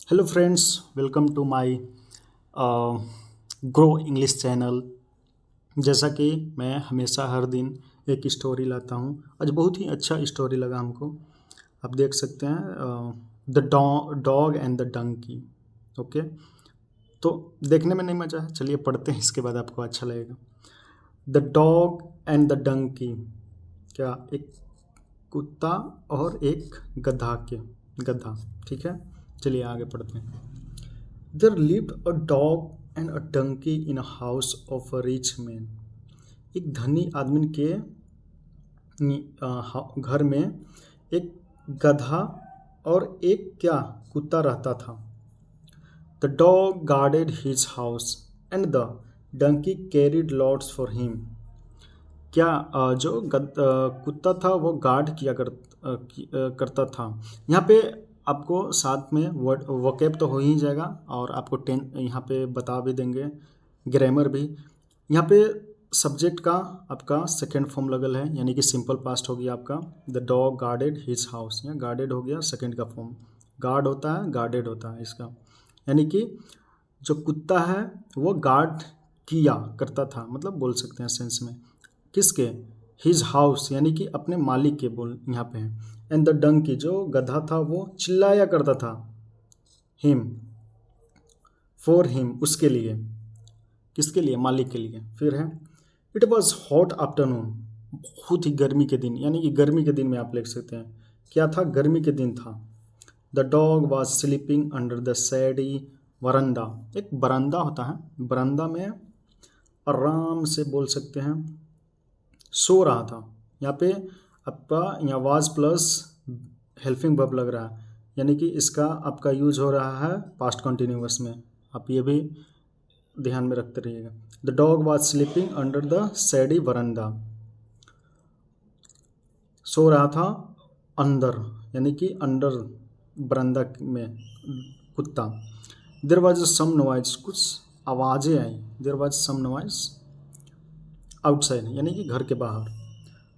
Hello friends, welcome to my grow English channel. जैसा कि मैं हमेशा हर दिन एक स्टोरी लाता हूँ। आज बहुत ही अच्छा स्टोरी लगा हमको। आप देख सकते हैं the dog and the donkey. Okay, तो देखने में नहीं मज़ा है, चलिए पढ़ते हैं, इसके बाद आपको अच्छा लगेगा। The dog and the donkey. क्या? एक कुत्ता और एक गधा। ठीक है, चलिए आगे पढ़ते हैं। There lived a dog and a donkey in a house of a rich man. एक धनी आदमी के घर में एक गधा और एक क्या कुत्ता रहता था। The dog guarded his house and the donkey carried loads for him. क्या जो कुत्ता था वो गार्ड करता था। यहाँ पे आपको साथ में वर्ड वोकैब तो हो ही जाएगा और आपको यहाँ पे बता भी देंगे, ग्रामर भी। यहाँ पे सब्जेक्ट का आपका सेकंड फॉर्म लगल है, यानी कि सिंपल पास्ट हो गया आपका। The dog guarded his house, या गार्डेड हो गया सेकंड का फॉर्म। गार्ड होता है, गार्डेड होता है इसका, यानी कि जो कुत्ता है वो गार्ड किया करता था, मतलब बोल सकते हैं सेंस में। किसके? हिज हाउस, यानी कि अपने मालिक के बोल यहाँ पे है। एंड द डंकी, जो गधा था वो चिल्लाया करता था। हिम, फॉर हिम, उसके लिए। किसके लिए? मालिक के लिए। फिर है इट वॉज हॉट आफ्टरनून, बहुत ही गर्मी के दिन, यानी कि गर्मी के दिन में आप लिख सकते हैं। क्या था? गर्मी के दिन था। The dog was sleeping under the shady veranda. एक बरामदा होता है, बरामदा में आराम से बोल सकते हैं सो रहा था। यहाँ पे आपका यहाँ वाज प्लस हेल्पिंग वर्ब लग रहा है, यानी कि इसका आपका यूज हो रहा है पास्ट कंटिन्यूअस में। आप ये भी ध्यान में रखते रहिएगा। The dog was sleeping under the shady veranda, सो रहा था अंदर, यानी कि अंडर बरंदा में कुत्ता। देर वॉज सम नॉइज, कुछ आवाज़ें आई। There was some noise outside, यानी कि घर के बाहर।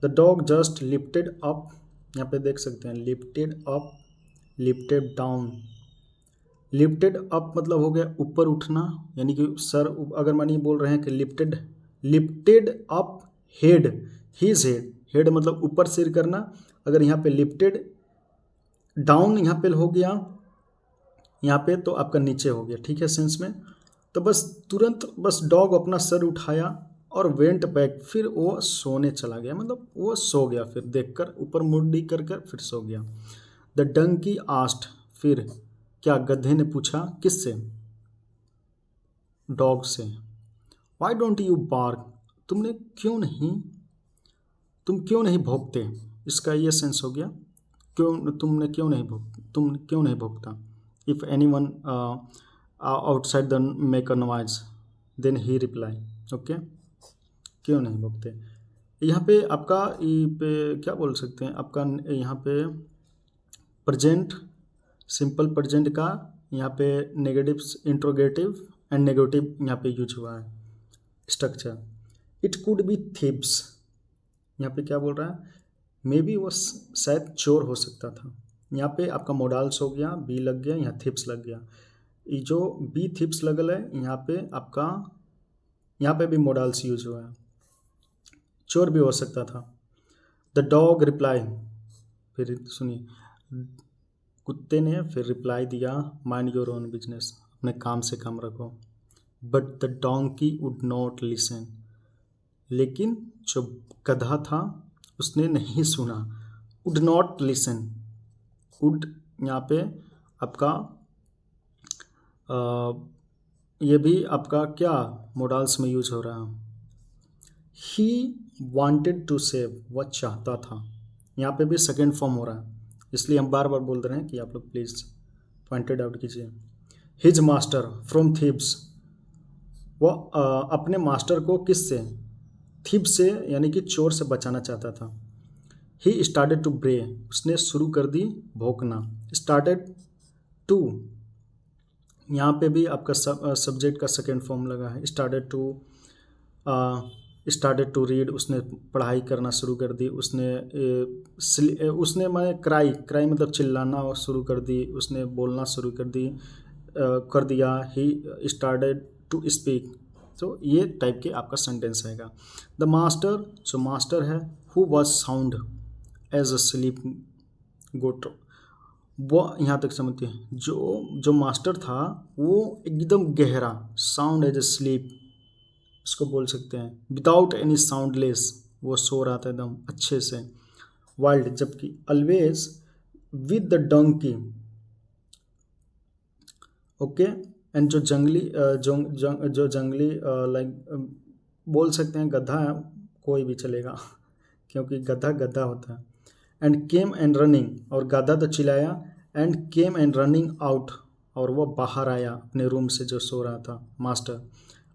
The dog just lifted up, यहाँ पे देख सकते हैं lifted up, lifted down. Lifted up मतलब हो गया ऊपर उठना, यानी कि सर, अगर मानिए बोल रहे हैं कि lifted lifted up head, his head, head मतलब ऊपर सिर करना। अगर यहाँ पे लिफ्टेड डाउन यहाँ पे हो गया, यहाँ पे तो आपका नीचे हो गया। ठीक है, सेंस में। तो बस तुरंत बस डॉग अपना सर उठाया और वेंट बैक, फिर वो सोने चला गया, मतलब वो सो गया। फिर देखकर ऊपर मुड़ी कर फिर सो गया। द डंकी आस्ट, फिर क्या गधे ने पूछा, किससे? डॉग से। वाई डोंट यू बार्क, तुम क्यों नहीं भौंकते? इसका ये सेंस हो गया, तुम क्यों नहीं भौंकता। If any one outside the make a noise then he reply. Okay, क्यों नहीं भौंकते। यहाँ पे आपका पे क्या बोल सकते हैं, आपका यहाँ पे प्रेजेंट, सिंपल प्रेजेंट का यहाँ पे नेगेटिव, इंट्रोगेटिव एंड नेगेटिव यहाँ पे यूज हुआ है structure. It could be thieves, यहाँ पे क्या बोल रहा है, मे बी वो शायद चोर हो सकता था। यहाँ पे आपका मोडाल्स हो गया, बी लग गया, यहाँ थिप्स लग गया। ये जो बी थिप्स लगल है यहाँ पे आपका, यहाँ पे भी मोडाल्स यूज हुआ है, चोर भी हो सकता था। द डॉग रिप्लाई, फिर सुनिए, कुत्ते ने फिर रिप्लाई दिया, माइंड योर ओन बिजनेस, अपने काम से काम रखो। But the donkey would not listen, लेकिन जो गधा था उसने नहीं सुना। वुड नॉट लिसन, वुड यहाँ पे आपका ये भी आपका क्या मोडाल्स में यूज हो रहा है। ही वांटेड टू सेव, वह चाहता था, यहाँ पे भी सेकेंड फॉर्म हो रहा है, इसलिए हम बार बार बोल रहे हैं कि आप लोग प्लीज़ पॉइंटेड आउट कीजिए। हिज मास्टर फ्रॉम थीब्स, वह अपने मास्टर को किससे? थीब से, यानी कि चोर से बचाना चाहता था। ही स्टार्टेड टू ब्रे, उसने शुरू कर दी भौंकना। स्टार्टेड टू, यहाँ पे भी आपका सब्जेक्ट का सेकेंड फॉर्म लगा है, started to started to read, उसने पढ़ाई करना शुरू कर दी, उसने मैंने क्राई मतलब चिल्लाना शुरू कर दी, उसने बोलना शुरू कर दिया। He started to speak. तो ये टाइप के आपका सेंटेंस रहेगा। द मास्टर, जो मास्टर है, who was sound as a sleep goat, वो यहाँ तक समझते हैं। जो मास्टर था वो एकदम गहरा, साउंड एज अ स्लीप इसको बोल सकते हैं। विदाउट एनी साउंडलेस, वो सो रहा था एकदम अच्छे से। वाइल्ड, जबकि always with the donkey. Okay. And जो जंगली जो जंगली लाइक बोल सकते हैं गधा है, कोई भी चलेगा क्योंकि गधा गधा होता है। एंड केम एंड रनिंग, और गधा तो चिल्लाया। And came and running out, और वो बाहर आया अपने रूम से जो सो रहा था मास्टर।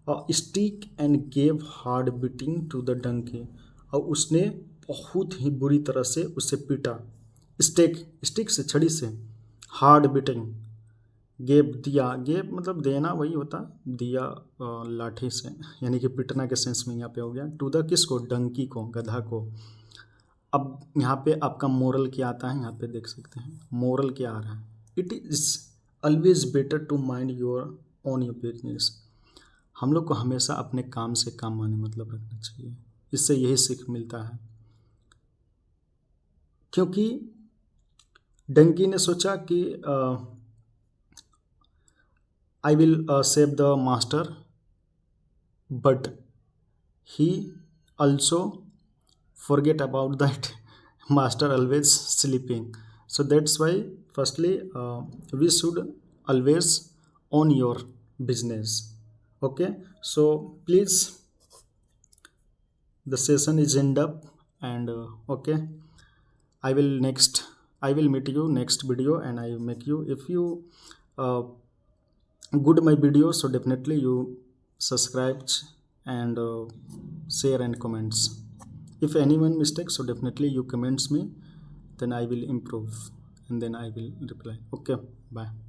और stick and gave hard beating to the donkey, और उसने बहुत ही बुरी तरह से उसे पीटा। स्टिक से, छड़ी से। हार्ड बीटिंग, गेव दिया, गेव मतलब देना, वही होता दिया लाठी से, यानी कि पिटना के सेंस में यहाँ पे हो गया। टू द किसको, डंकी को, गधा को। अब यहाँ पे आपका मोरल क्या आता है, यहाँ पे देख सकते हैं मोरल क्या आ रहा है। It is always better to mind your own your business. हम लोग को हमेशा अपने काम से काम माने मतलब रखना चाहिए, इससे यही सीख मिलता है। क्योंकि डंकी ने सोचा कि I will save the master, but he also forget about that master always sleeping. So that's why firstly we should always own your business. Okay, so please, the session is end up, and okay, I will meet you next video, and I make you, if you uh, good my video, so definitely you subscribe and share and comments. If anyone mistakes, so definitely you comments me, then I will improve and then I will reply. Okay, bye.